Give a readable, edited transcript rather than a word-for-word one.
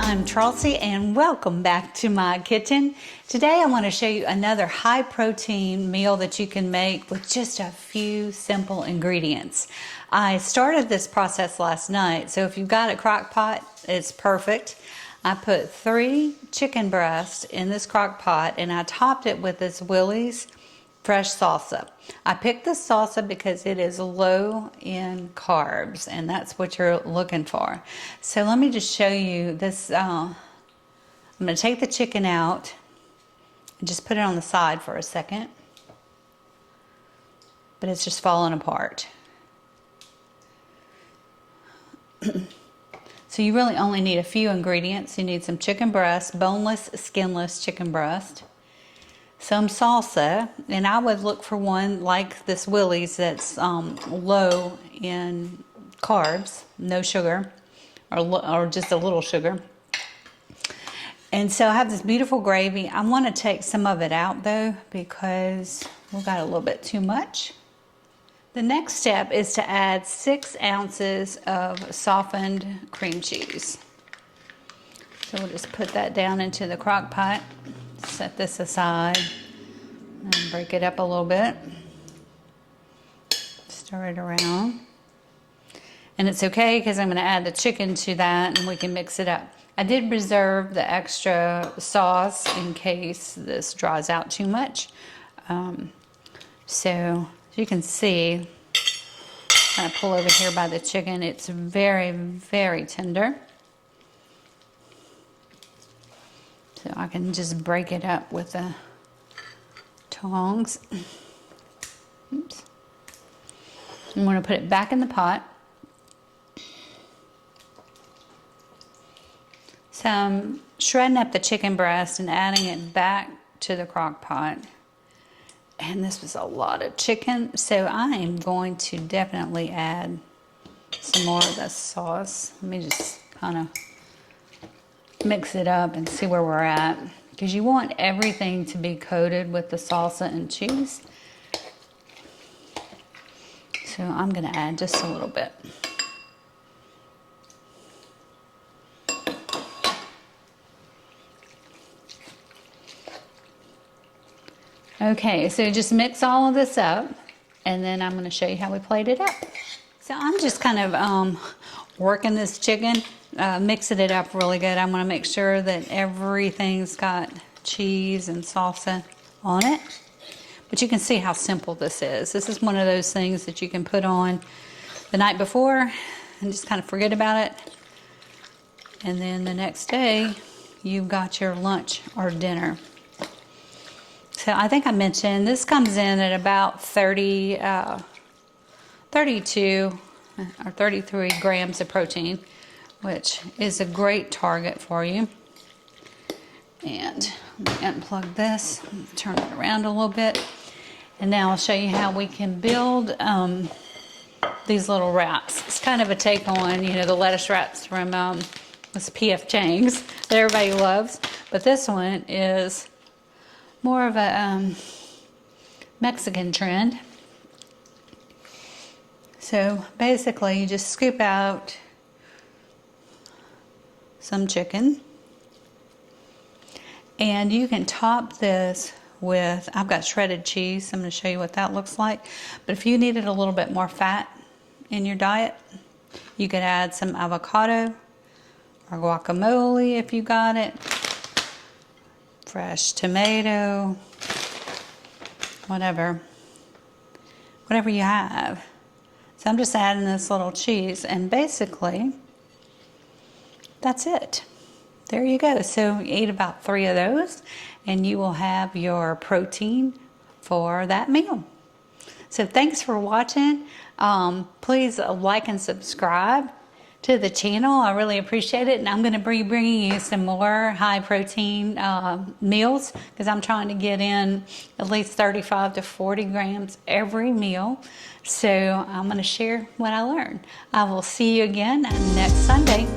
I'm Charlsie and welcome back to my kitchen. Today I want to show you another high protein meal that you can make with just a few simple ingredients. I started this process last night, so if you've got a crock pot, it's perfect. I put 3 chicken breasts in this crock pot and I topped it with this Willie's fresh salsa. I picked this salsa because it is low in carbs and that's what you're looking for. So let me just show you this. I'm going to take the chicken out and just put it on the side for a second. But it's just falling apart. So you really only need a few ingredients. You need some chicken breast, boneless, skinless chicken breast, some salsa, and I would look for one like this Willie's that's low in carbs, no sugar, or just a little sugar. And so I have this beautiful gravy. I want to take some of it out though because we got a little bit too much. The next step is to add 6 ounces of softened cream cheese. So we'll just put that down into the crock pot. Set this aside and break it up a little bit. Stir it around. And it's okay because I'm going to add the chicken to that and we can mix it up. I did reserve the extra sauce in case this dries out too much. So as you can see, kind of pull over here by the chicken. It's very, very tender. So I can just break it up with the tongs. Oops. I'm going to put it back in the pot. So I'm shredding up the chicken breast and adding it back to the crock pot. And this was a lot of chicken, so I am going to definitely add some more of the sauce. Let me just kind of mix it up and see where we're at, because you want everything to be coated with the salsa and cheese. So I'm going to add just a little bit. Okay, so just mix all of this up and then I'm going to show you how we plate it up. So I'm just kind of working this chicken, mixing it up really good. I'm going to make sure that everything's got cheese and salsa on it. But you can see how simple this is. This is one of those things that you can put on the night before and just kind of forget about it. And then the next day, you've got your lunch or dinner. So I think I mentioned this comes in at about 32 or 33 grams of protein, which is a great target for you. And let me unplug this, turn it around a little bit. And now I'll show you how we can build these little wraps. It's kind of a take on, you know, the lettuce wraps from this P.F. Chang's that everybody loves. But this one is more of a Mexican trend. So basically you just scoop out some chicken and you can top this with, I've got shredded cheese. I'm going to show you what that looks like. But if you needed a little bit more fat in your diet, you could add some avocado or guacamole if you got it. Fresh tomato, whatever you have. So I'm just adding this little cheese and basically that's it. There you go. So you eat about 3 of those and you will have your protein for that meal. So thanks for watching. Please like and subscribe to the channel. I really appreciate it, and I'm going to be bringing you some more high protein meals because I'm trying to get in at least 35 to 40 grams every meal. So I'm going to share what I learned. I will see you again next Sunday.